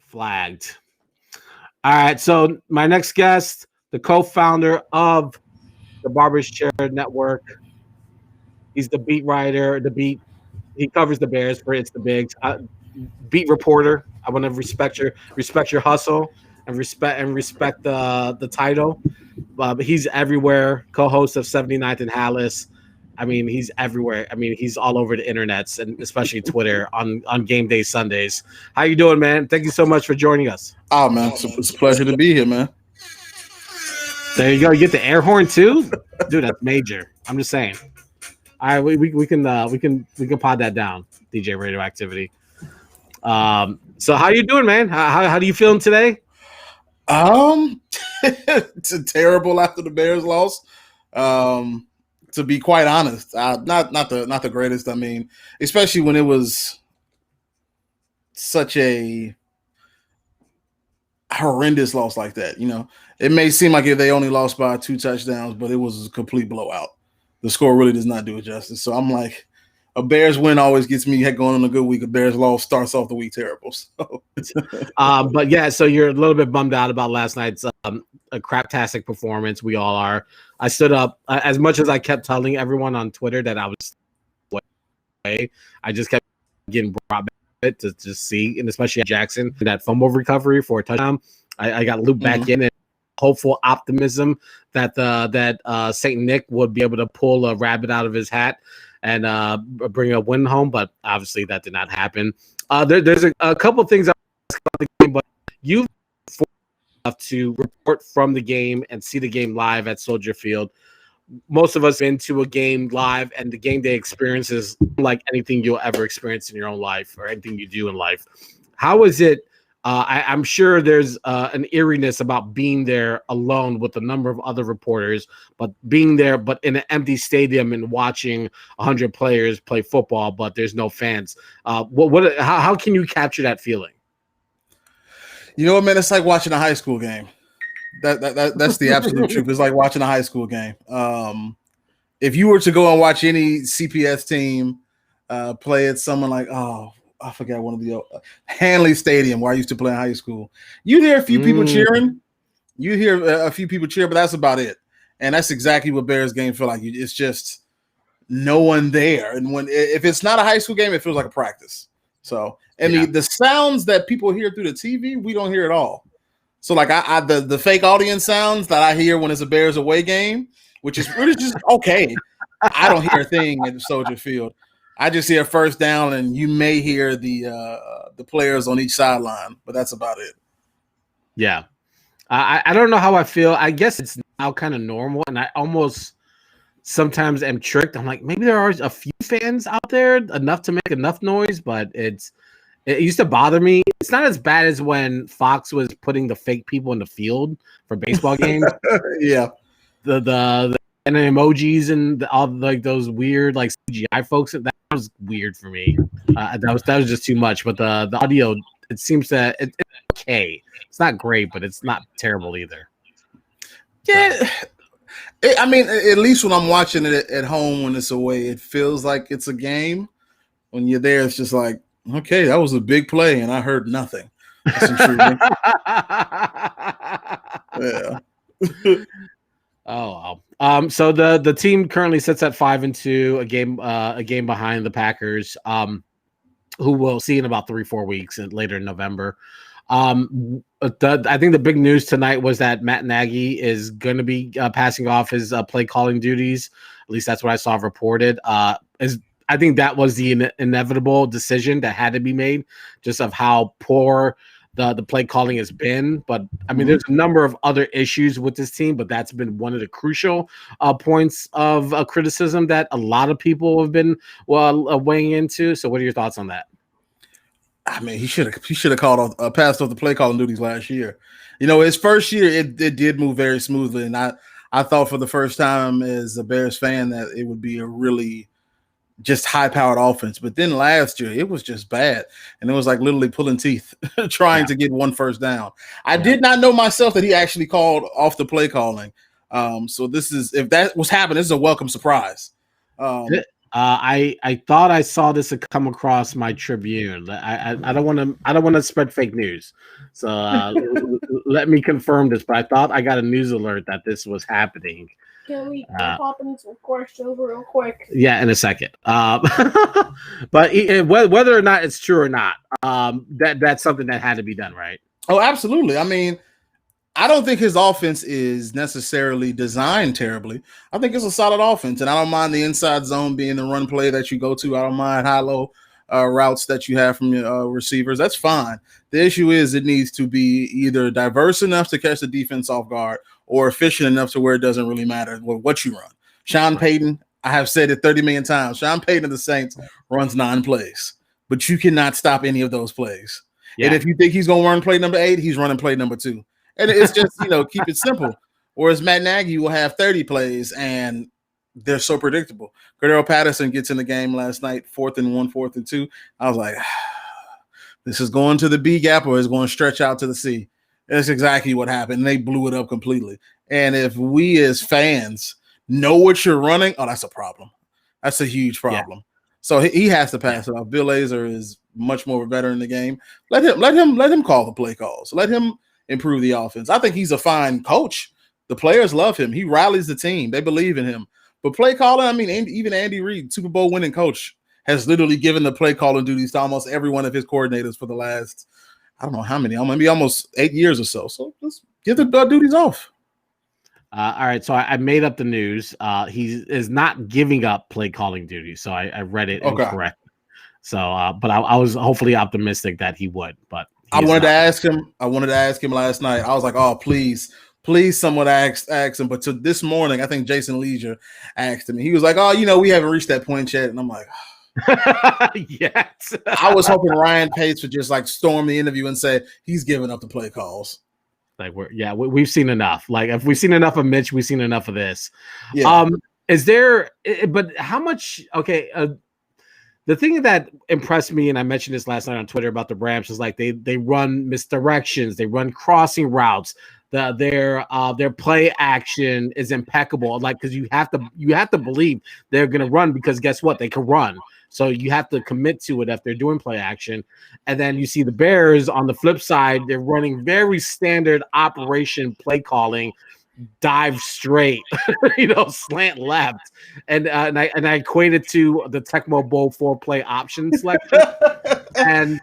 Flagged. All right. So my next guest, the co-founder of the Barber's Chair Network. He's the beat writer. He covers the Bears for It's the Bigs. Beat reporter. I want to respect your hustle and respect the title. But he's everywhere. Co-host of 79th and Hallis. I mean, he's everywhere. I mean, he's all over the internets and especially Twitter on game day Sundays. How you doing, man? Thank you so much for joining us. Oh man, it's a pleasure to be here, man. There you go. You get the air horn too, dude. That's major. I'm just saying. All right, we can pod that down, DJ Radioactivity. So how you doing, man? How do you feeling today? It's terrible after the Bears loss. To be quite honest, not the greatest. I mean, especially when it was such a horrendous loss like that. You know, it may seem like if they only lost by 2 touchdowns, but it was a complete blowout. The score really does not do it justice. So I'm like, a Bears win always gets me going on a good week. A Bears loss starts off the week terrible. So. But yeah, so you're a little bit bummed out about last night's a craptastic performance. We all are. I stood up as much as I kept telling everyone on Twitter that I was away. I just kept getting brought back to just see, and especially Jackson, that fumble recovery for a touchdown. I got looped back in and hopeful optimism that Saint Nick would be able to pull a rabbit out of his hat and bring a win home, but obviously that did not happen. There's a couple things about the game, but you enough to report from the game and see the game live at Soldier Field. Most of us been to a game live, and the game day experience is like anything you'll ever experience in your own life or anything you do in life. How is it? I'm sure there's an eeriness about being there alone with a number of other reporters, but being there, but in an empty stadium and watching 100 players play football, but there's no fans. How can you capture that feeling? You know what, man? It's like watching a high school game. That's the absolute truth. It's like watching a high school game. If you were to go and watch any CPS team play at someone like, I forgot one of the Hanley Stadium where I used to play in high school. You hear a few people cheering. You hear a few people cheer, but that's about it. And that's exactly what Bears games feel like. It's just no one there. And if it's not a high school game, it feels like a practice. So, and the sounds that people hear through the TV, we don't hear at all. So like the fake audience sounds that I hear when it's a Bears away game, which is really just okay. I don't hear a thing at Soldier Field. I just hear first down, and you may hear the players on each sideline, but that's about it. Yeah. I don't know how I feel. I guess it's now kind of normal, and I almost sometimes am tricked. I'm like, maybe there are a few fans out there, enough to make enough noise, but it used to bother me. It's not as bad as when Fox was putting the fake people in the field for baseball games. Yeah. The and the emojis and all like those weird like CGI folks. That was weird for me. That was just too much. But the audio, it seems that it's okay. It's not great, but it's not terrible either. Yeah, I mean, at least when I'm watching it at home when it's away, it feels like it's a game. When you're there, it's just like, okay, that was a big play, and I heard nothing. That's intriguing. Yeah. Oh wow. So the team currently sits at 5-2, a game behind the Packers, who we'll see in about 3-4 weeks and later in November. I think the big news tonight was that Matt Nagy is going to be passing off his play calling duties. At least that's what I saw reported. I think that was the inevitable decision that had to be made, just of how poor the play calling has been. But I mean, there's a number of other issues with this team, but that's been one of the crucial points of criticism that a lot of people have been weighing into. So what are your thoughts on that? I mean, he should have passed off the play calling duties last year. You know, his first year, it did move very smoothly. And I thought for the first time as a Bears fan that it would be a really just high-powered offense. But then last year, it was just bad. And it was like literally pulling teeth trying to get one first down. I did not know myself that he actually called off the play calling. So if that was happening, this is a welcome surprise. I thought I saw this come across my Tribune. I don't want to spread fake news, so let me confirm this. But I thought I got a news alert that this was happening. Can we pop in some questions real quick? Yeah, in a second. But whether or not it's true or not, that's something that had to be done, right? Oh, absolutely. I mean, I don't think his offense is necessarily designed terribly. I think it's a solid offense, and I don't mind the inside zone being the run play that you go to. I don't mind high-low routes that you have from your receivers. That's fine. The issue is it needs to be either diverse enough to catch the defense off guard or efficient enough to where it doesn't really matter what you run. Sean Payton, I have said it 30 million times, Sean Payton of the Saints runs 9 plays, but you cannot stop any of those plays. Yeah. And if you think he's going to run play number 8, he's running play number 2. And it's just, keep it simple. Whereas Matt Nagy will have 30 plays, and they're so predictable. Cordero Patterson gets in the game last night, 4th and 1, 4th and 2. I was like, this is going to the B gap or it's going to stretch out to the C. That's exactly what happened. They blew it up completely. And if we as fans know what you're running, oh, that's a problem. That's a huge problem. Yeah. So he has to pass it off. Bill Lazor is much more of a veteran in the game. Let him call the play calls. Let him improve the offense. I think he's a fine coach. The players love him. He rallies the team. They believe in him. But play calling, I mean, even Andy Reid, Super Bowl winning coach, has literally given the play calling duties to almost every one of his coordinators for the last, I don't know how many, maybe almost 8 years or so. So just get the duties off. All right, so I made up the news. He is not giving up play calling duties, so I read it incorrect. So, but I was hopefully optimistic that he would. But I wanted to ask him. I wanted to ask him last night. I was like, oh, please, someone ask him. But to this morning, I think Jason Leisure asked him. He was like, oh, we haven't reached that point yet. And I'm like, yes. I was hoping Ryan Pace would just like storm the interview and say he's giving up the play calls. Like we've seen enough. Like if we've seen enough of Mitch, we've seen enough of this. Yeah. Is there? But how much? Okay. The thing that impressed me, and I mentioned this last night on Twitter about the Rams, is like they run misdirections, they run crossing routes. Their play action is impeccable. Like because you have to believe they're gonna run because guess what? They can run. So you have to commit to it if they're doing play action. And then you see the Bears on the flip side, they're running very standard operation play calling, dive straight, slant left. And I equate it to the Tecmo Bowl 4-play option selection.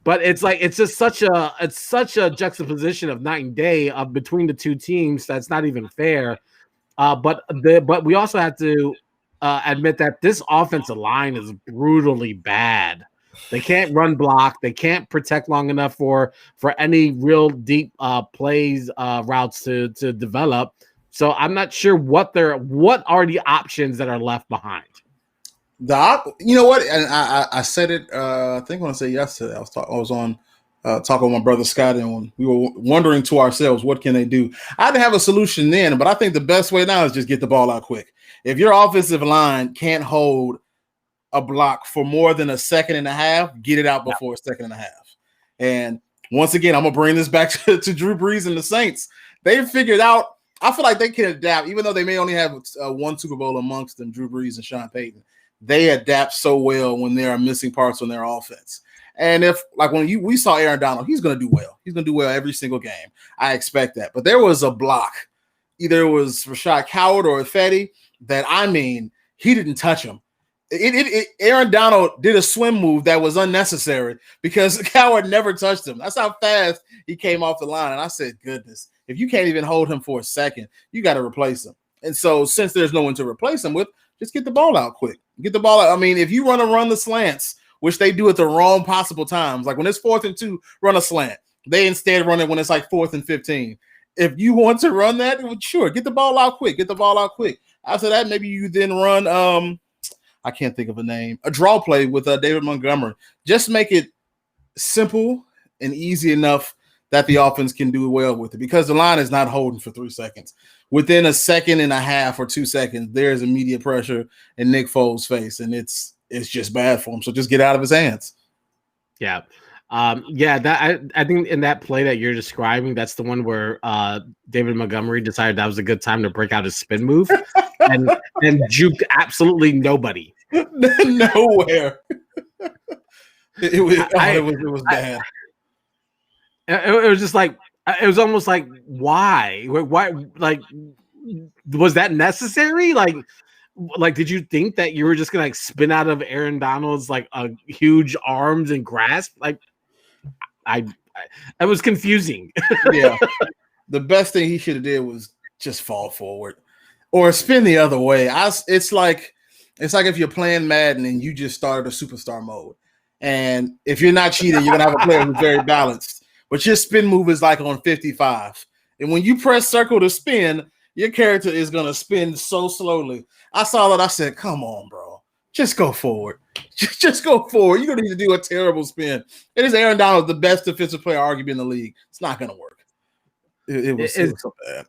But it's like it's such a juxtaposition of night and day between the two teams that's not even fair. But we also have to admit that this offensive line is brutally bad. They can't run block. They can't protect long enough for any real deep plays routes to develop. So I'm not sure what are the options that are left behind. You know what? And I said it. I think when I said yesterday, I was on talking with my brother Scott, and we were wondering to ourselves, what can they do? I didn't have a solution then, but I think the best way now is just get the ball out quick. If your offensive line can't hold a block for more than a second and a half, get it out before a second and a half. And once again, I'm going to bring this back to Drew Brees and the Saints. They've figured out, I feel like they can adapt, even though they may only have one Super Bowl amongst them, Drew Brees and Sean Payton. They adapt so well when there are missing parts on their offense. And if, like when we saw Aaron Donald, he's going to do well. He's going to do well every single game. I expect that. But there was a block. Either it was Rashad Coward or Fetty that, he didn't touch him. Aaron Donald did a swim move that was unnecessary because Coward never touched him. That's how fast he came off the line. And I said, goodness, if you can't even hold him for a second, you got to replace him. And so since there's no one to replace him with, just get the ball out quick. Get the ball out. If you want to run the slants, which they do at the wrong possible times, like when it's 4th and 2, run a slant. They instead run it when it's like 4th and 15. If you want to run that, sure, get the ball out quick. Get the ball out quick. After that, maybe you then run I can't think of a name, a draw play with David Montgomery. Just make it simple and easy enough that the offense can do well with it, because the line is not holding for 3 seconds. Within a second and a half or 2 seconds, there's immediate pressure in Nick Foles' face, and it's just bad for him. So just get out of his hands. Yeah. That I think in that play that you're describing, that's the one where David Montgomery decided that was a good time to break out his spin move and juked absolutely nobody. Nowhere. It was bad. It was just like it was almost like why like was that necessary? Like did you think that you were just gonna like spin out of Aaron Donald's like huge arms and grasp? Like I it was confusing. Yeah. The best thing he should have did was just fall forward or spin the other way. It's like if you're playing Madden and you just started a superstar mode. And if you're not cheating, you're gonna have a player who's very balanced. But your spin move is like on 55. And when you press circle to spin, your character is gonna spin so slowly. I saw that. I said, come on, bro. Just go forward. Just go forward. You don't need to do a terrible spin. It is Aaron Donald, the best defensive player arguably in the league. It's not gonna work. It was so bad.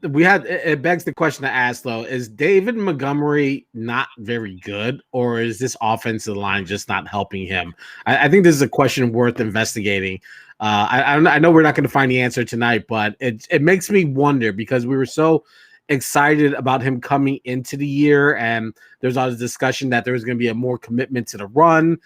It begs the question to ask though: is David Montgomery not very good, or is this offensive line just not helping him? I think this is a question worth investigating. I know we're not going to find the answer tonight, but it makes me wonder because we were so excited about him coming into the year, and there's all this discussion that there was going to be a more commitment to the run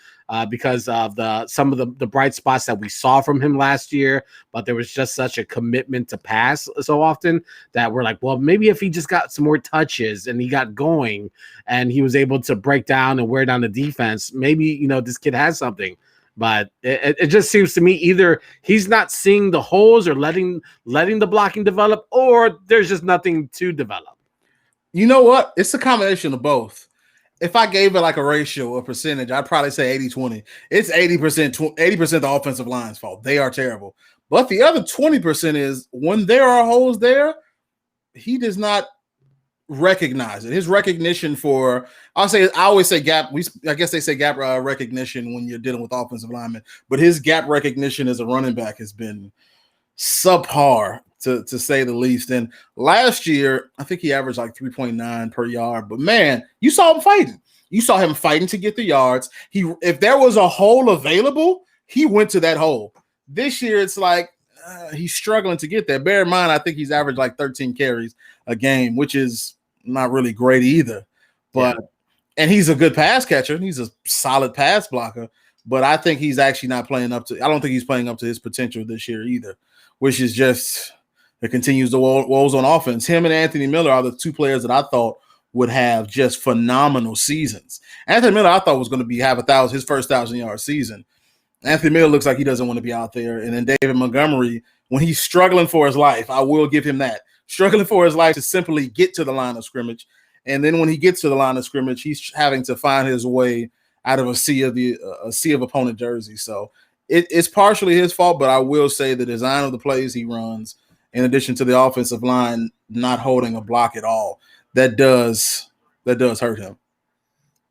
because of some of the bright spots that we saw from him last year, but there was just such a commitment to pass so often that we're like, well, maybe if he just got some more touches and he got going and he was able to break down and wear down the defense, maybe this kid has something. But it just seems to me either he's not seeing the holes or letting the blocking develop, or there's just nothing to develop. You know what? It's a combination of both. If I gave it like a ratio, a percentage, I'd probably say 80-20. It's 80% the offensive line's fault. They are terrible. But the other 20% is when there are holes there, he does not recognize it. His recognition for I always say gap. I guess they say gap recognition when you're dealing with offensive linemen, but his gap recognition as a running back has been subpar to say the least. And last year, I think he averaged like 3.9 per yard. But man, you saw him fighting. You saw him fighting to get the yards. If there was a hole available, he went to that hole. This year, it's like he's struggling to get there. Bear in mind, I think he's averaged like 13 carries a game, which is not really great either. But and he's a good pass catcher. He's a solid pass blocker. But I think he's actually not playing up to. I don't think he's playing up to his potential this year either, which is just it continues the woes on offense. Him and Anthony Miller are the two players that I thought would have just phenomenal seasons. Anthony Miller, I thought was going to have his first 1,000-yard season. Anthony Miller looks like he doesn't want to be out there. And then David Montgomery, when he's struggling for his life, I will give him that. Struggling for his life to simply get to the line of scrimmage. And then when he gets to the line of scrimmage, he's having to find his way out of a sea of opponent jerseys. So it's partially his fault, but I will say the design of the plays he runs, in addition to the offensive line not holding a block at all, that does hurt him.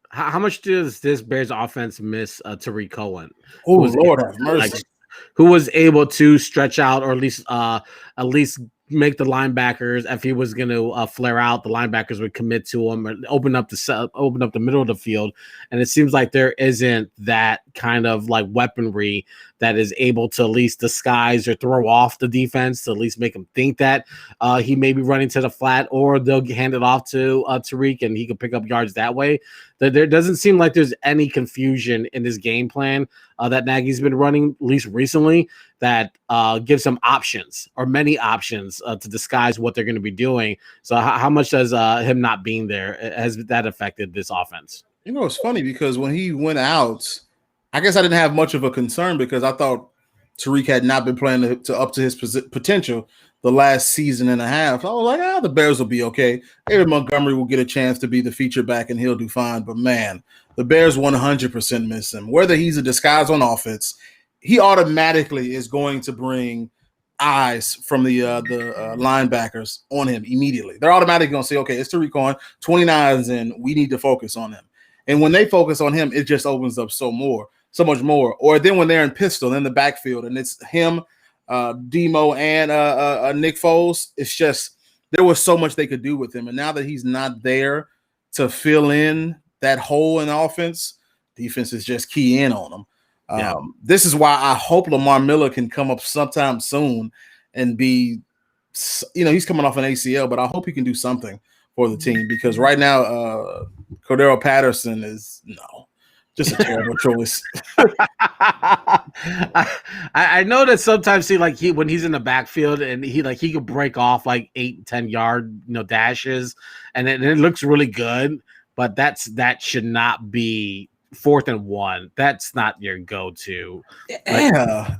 How much does this Bears offense miss Tariq Cohen? Oh, Lord have mercy. Who was able to stretch out or at least make the linebackers, if he was going to flare out, the linebackers would commit to him or open up the middle of the field. And it seems like there isn't that kind of like weaponry that is able to at least disguise or throw off the defense to at least make them think that he may be running to the flat, or they'll hand it off to Tariq and he can pick up yards that way. There doesn't seem like there's any confusion in this game plan that Nagy's been running, at least recently, that gives him options or many options to disguise what they're going to be doing. So how much does him not being there, has that affected this offense? It's funny because when he went out, I guess I didn't have much of a concern because I thought Tariq had not been playing up to his potential the last season and a half. I was like, the Bears will be okay. David Montgomery will get a chance to be the feature back and he'll do fine. But man, the Bears 100% miss him. Whether he's a disguise on offense, he automatically is going to bring eyes from the linebackers on him immediately. They're automatically going to say, okay, it's Tariq Cohen, 29s, and we need to focus on him. And when they focus on him, it just opens up so much more. Or then when they're in pistol in the backfield and it's him, Demo, and Nick Foles, it's just there was so much they could do with him. And now that he's not there to fill in that hole in offense, defense is just key in on him. This is why I hope Lamar Miller can come up sometime soon and be, he's coming off an ACL, but I hope he can do something for the team because right now, Cordero Patterson is just a terrible choice. I know that sometimes when he's in the backfield and he could break off like 8-10 yard dashes and it looks really good, but that should not be 4th and 1. That's not your go-to. Yeah,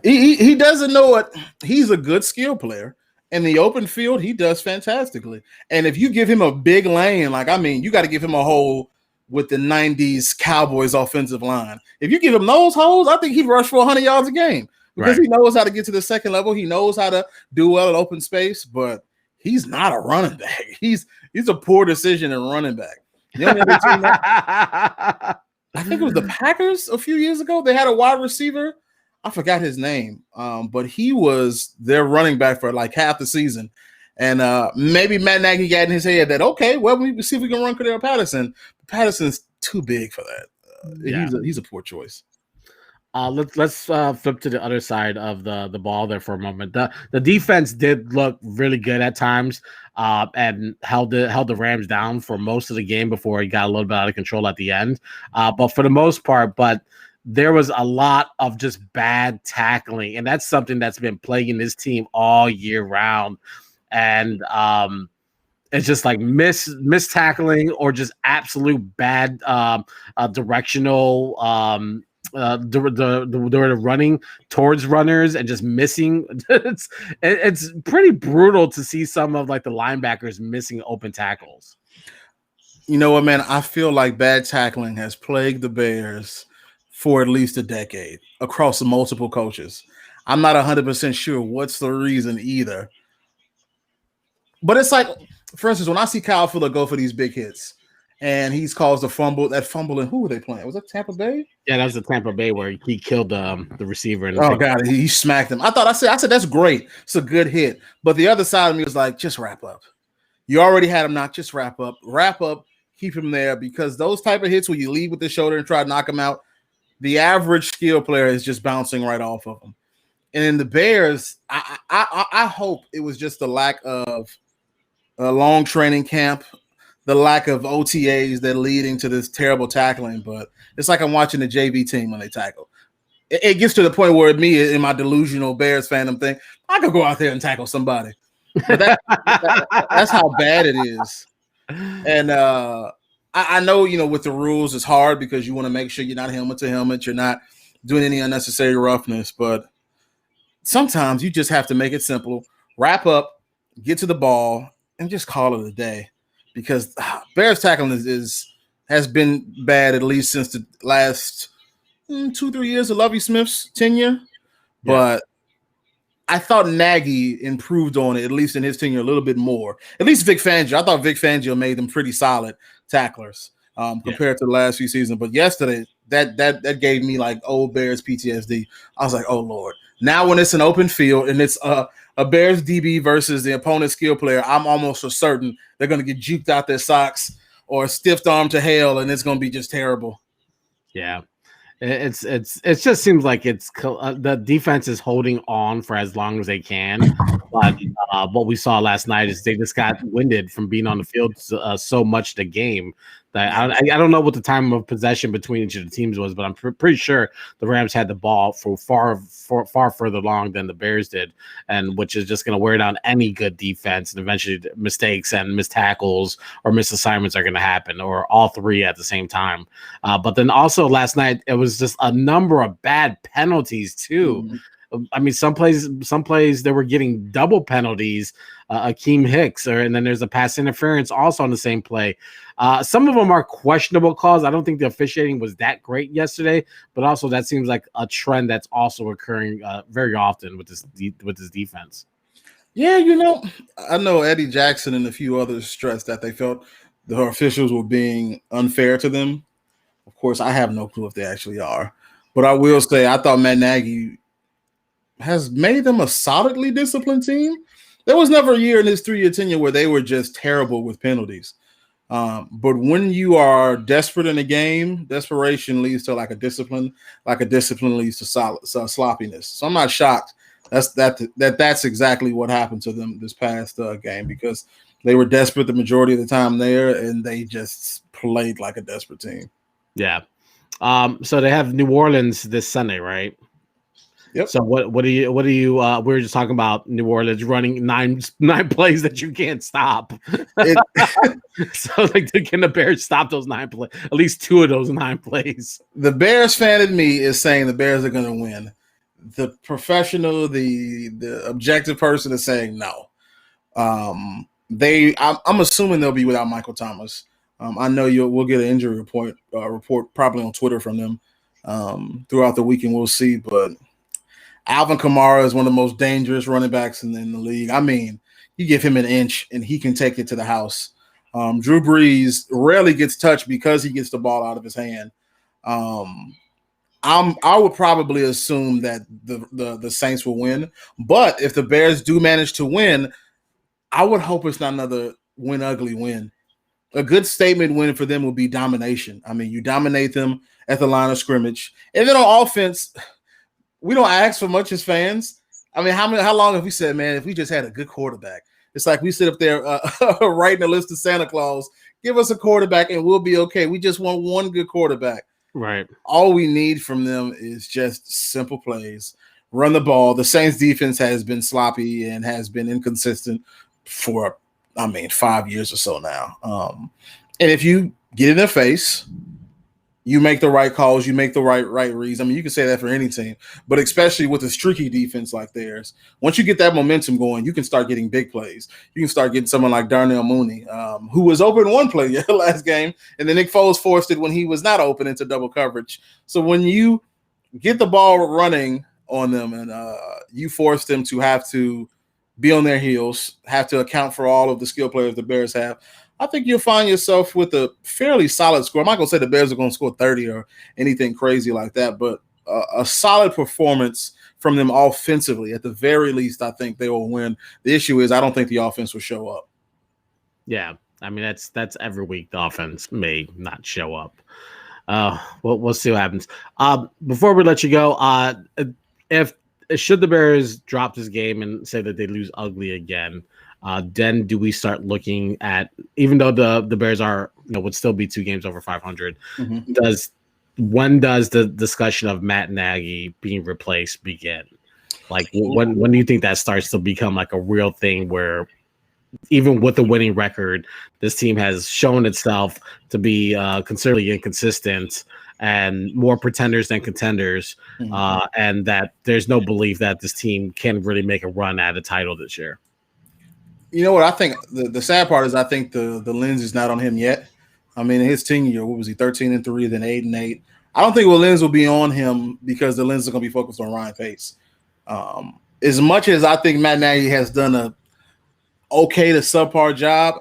he doesn't know it. He's a good skill player. In the open field, he does fantastically. And if you give him a big lane, you got to give him a hole with the 90s Cowboys offensive line. If you give him those holes, I think he'd rush for 100 yards a game because he knows how to get to the second level. He knows how to do well in open space, but he's not a running back. He's a poor decision in running back. The only other team I think it was the Packers a few years ago. They had a wide receiver. I forgot his name, but he was their running back for like half the season. And maybe Matt Nagy got in his head that, okay, well, we see if we can run Cordero Patterson. Patterson's too big for that. He's a poor choice. Let's flip to the other side of the ball there for a moment. The defense did look really good at times and held the Rams down for most of the game before he got a little bit out of control at the end. But for the most part, there was a lot of just bad tackling, and that's something that's been plaguing this team all year round. And it's just like miss tackling or just absolute bad directional the running towards runners and just missing. It's pretty brutal to see some of like the linebackers missing open tackles. You know what, man? I feel like bad tackling has plagued the Bears for at least a decade across multiple coaches. I'm not 100% sure what's the reason either. But it's like, for instance, when I see Kyle Fuller go for these big hits and he's caused a fumble, and who were they playing? Was that Tampa Bay? Yeah, that was the Tampa Bay where he killed the receiver. God, he smacked him. I said that's great. It's a good hit. But the other side of me was like, just wrap up. You already had him knocked. Just wrap up, keep him there, because those type of hits where you lead with the shoulder and try to knock him out, the average skill player is just bouncing right off of them. And in the Bears, I hope it was just the lack of a long training camp, the lack of OTAs that leading to this terrible tackling. But it's like I'm watching the JV team when they tackle. It gets to the point where me, in my delusional Bears fandom thing, I could go out there and tackle somebody. But that's how bad it is. And I know, with the rules, it's hard because you want to make sure you're not helmet to helmet. You're not doing any unnecessary roughness. But sometimes you just have to make it simple. Wrap up, get to the ball, and just call it a day. Because Bears tackling has been bad at least since the last 2-3 years of Lovie Smith's tenure. Yeah. But I thought Nagy improved on it, at least in his tenure, a little bit more. At least Vic Fangio. I thought Vic Fangio made them pretty solid tacklers compared to the last few seasons. But yesterday, that gave me like old Bears PTSD. I was like, oh, Lord. Now when it's an open field and it's a Bears DB versus the opponent's skill player, I'm almost for certain they're going to get juked out their socks or stiffed arm to hell, and it's going to be just terrible. Yeah. It just seems like the defense is holding on for as long as they can, but what we saw last night is they just got winded from being on the field so much the game that I don't know what the time of possession between each of the teams was, but I'm pretty sure the Rams had the ball for far further along than the Bears did, and which is just going to wear down any good defense, and eventually mistakes and missed tackles or missed assignments are going to happen, or all three at the same time. But then also last night it was just a number of bad penalties too. Mm-hmm. I mean, some plays they were getting double penalties. Akeem Hicks, and then there's a pass interference also on the same play. Some of them are questionable calls. I don't think the officiating was that great yesterday, but also that seems like a trend that's also occurring very often with this defense. Yeah, I know Eddie Jackson and a few others stressed that they felt the officials were being unfair to them. Of course, I have no clue if they actually are, but I will say I thought Matt Nagy has made them a solidly disciplined team. There was never a year in his 3-year tenure where they were just terrible with penalties. But when you are desperate in a game, desperation leads to like a discipline leads to sloppiness. So I'm not shocked that's exactly what happened to them this past game, because They were desperate the majority of the time there, and they just played like a desperate team. Yeah. So they have New Orleans this Sunday, right? Yep. So what do you we were just talking about New Orleans running nine plays that you can't stop. So like, can the Bears stop those 9 plays? At least 2 of those 9 plays. The Bears fan in me is saying the Bears are going to win. The professional, the objective person is saying no. I'm assuming they'll be without Michael Thomas. I know we'll get an injury report probably on Twitter from them throughout the weekend. We'll see, but Alvin Kamara is one of the most dangerous running backs in the league. I mean, you give him an inch and he can take it to the house. Drew Brees rarely gets touched because he gets the ball out of his hand. I would probably assume that the Saints will win, but if the Bears do manage to win, I would hope it's not another win ugly win. A good statement win for them would be domination. I mean, you dominate them at the line of scrimmage, and then on offense, we don't ask for much as fans. I mean, how long have we said, man, if we just had a good quarterback? It's like we sit up there writing a list of Santa Claus. Give us a quarterback and we'll be okay. We just want one good quarterback. Right. All we need from them is just simple plays. Run the ball. The Saints defense has been sloppy and has been inconsistent for, 5 years or so now. And if you get in their face, you make the right calls, you make the right reads. I mean, you can say that for any team, but especially with a streaky defense like theirs, once you get that momentum going, you can start getting big plays. You can start getting someone like Darnell Mooney, who was open one play last game, and then Nick Foles forced it when he was not open into double coverage. So when you get the ball running on them and you force them to have to be on their heels, have to account for all of the skill players the Bears have, I think you'll find yourself with a fairly solid score. I'm not going to say the Bears are going to score 30 or anything crazy like that, but a solid performance from them offensively. At the very least, I think they will win. The issue is I don't think the offense will show up. Yeah, I mean, that's every week the offense may not show up. We'll see what happens. Before we let you go, should the Bears drop this game and say that they lose ugly again, then do we start looking at, even though the Bears are, would still be 2 games over 500, when does the discussion of Matt Nagy being replaced begin? Like, when do you think that starts to become like a real thing where even with the winning record, this team has shown itself to be considerably inconsistent and more pretenders than contenders, and that there's no belief that this team can really make a run at a title this year? You know what? I think the sad part is I think the lens is not on him yet. I mean, in his tenure, what was he, 13-3, then 8-8? I don't think the lens will be on him because the lens is going to be focused on Ryan Pace. As much as I think Matt Nagy has done a okay to subpar job,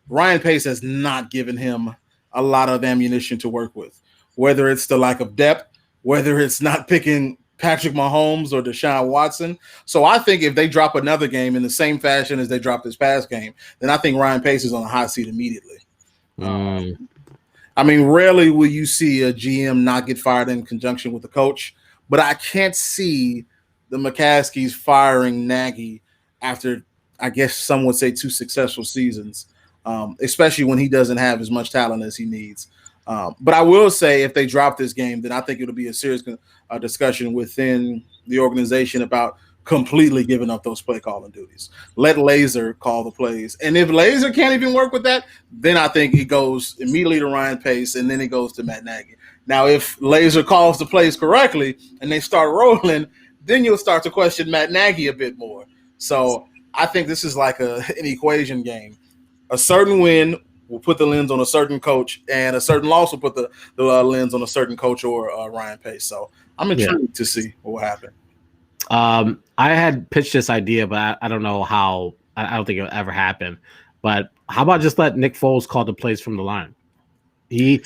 Ryan Pace has not given him a lot of ammunition to work with, whether it's the lack of depth, whether it's not picking Patrick Mahomes or Deshaun Watson. So I think if they drop another game in the same fashion as they dropped this past game, then I think Ryan Pace is on a hot seat immediately. I mean, rarely will you see a GM not get fired in conjunction with the coach, but I can't see the McCaskies firing Nagy after, I guess some would say, 2 successful seasons, especially when he doesn't have as much talent as he needs. But I will say if they drop this game, then I think it'll be a serious discussion within the organization about completely giving up those play calling duties. Let Laser call the plays. And if Laser can't even work with that, then I think it goes immediately to Ryan Pace and then it goes to Matt Nagy. Now, if Laser calls the plays correctly and they start rolling, then you'll start to question Matt Nagy a bit more. So I think this is like an equation game. A certain win will put the lens on a certain coach, and a certain loss will put the lens on a certain coach or Ryan Pace. So I'm intrigued to see what will happen. I had pitched this idea, but I don't know how. I don't think it'll ever happen. But how about just let Nick Foles call the plays from the line? We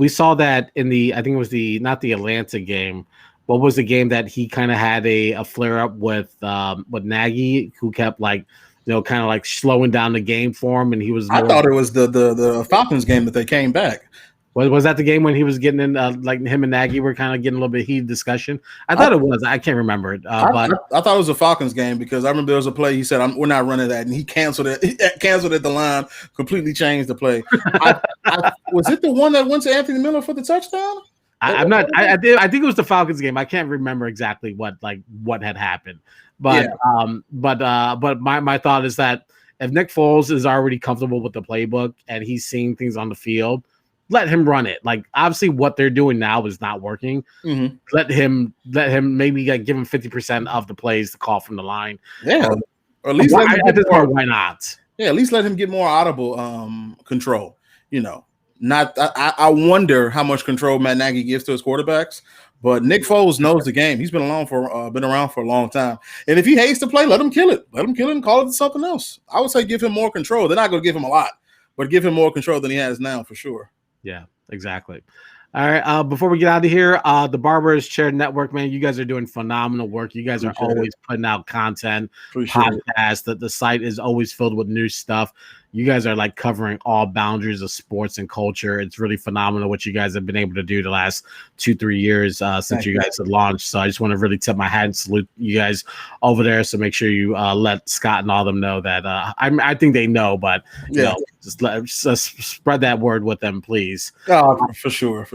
saw that in I think it was not the Atlanta game. What was the game that he kind of had a flare up with Nagy, who kept kind of like slowing down the game for him, and he was. I thought it was the Falcons game that they came back. Was that the game when he was getting in, like him and Nagy were kind of getting a little bit heated discussion? I thought it was. I can't remember it. But I thought it was a Falcons game because I remember there was a play. He said, "We're not running that," and he canceled it. He canceled at the line, completely changed the play. Was it the one that went to Anthony Miller for the touchdown? I'm not. I think it was the Falcons game. I can't remember exactly what had happened. But but my thought is that if Nick Foles is already comfortable with the playbook and he's seeing things on the field, let him run it. Like obviously what they're doing now is not working. Mm-hmm. Let him maybe give him 50% of the plays to call from the line. Yeah. Or at least at this point, why not? Yeah, at least let him get more audible control. Not I wonder how much control Matt Nagy gives to his quarterbacks, but Nick Foles knows the game. He's been around for a long time. And if he hates to play, let him kill it. Let him kill it and call it something else. I would say give him more control. They're not going to give him a lot, but give him more control than he has now for sure. Yeah, exactly. All right. Before we get out of here, the Barber's Chair Network, man, you guys are doing phenomenal work. You guys are always putting out content, podcasts. The site is always filled with new stuff. You guys are like covering all boundaries of sports and culture. It's really phenomenal what you guys have been able to do the last 2-3 years since you guys have launched. So I just want to really tip my hat and salute you guys over there. So make sure you let Scott and all them know that I think they know, but you know, just spread that word with them, please. Oh, for sure.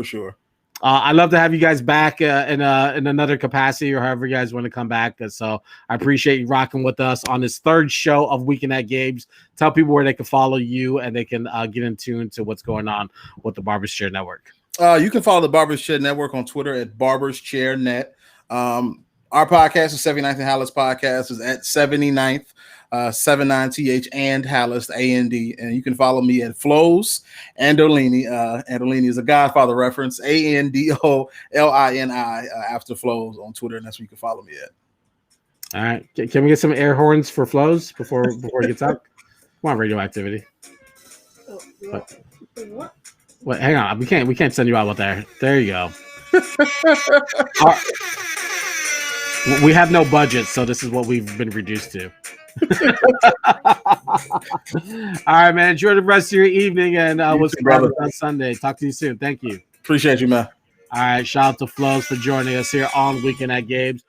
I'd love to have you guys back in another capacity or however you guys want to come back. So I appreciate you rocking with us on this third show of Weekend at Gabe's. Tell people where they can follow you and they can get in tune to what's going on with the Barber's Chair Network. You can follow the Barber's Chair Network on Twitter at Barber's Chair Net. Our podcast, the 79th and Hallis podcast, is at 79th. 79th and Hallis AND, and you can follow me at Flows Andolini. Andolini is a Godfather reference. ANDOLINI after Flows on Twitter, and that's where you can follow me at. All right, can we get some air horns for Flows before it gets out? Come on, radioactivity. What? Wait, hang on, we can't send you out with there. There you go. We have no budget, so this is what we've been reduced to. All right, man. Enjoy the rest of your evening, and we'll see you on Sunday. Talk to you soon. Thank you. Appreciate you, man. All right. Shout out to Flows for joining us here on Weekend at Gabe's.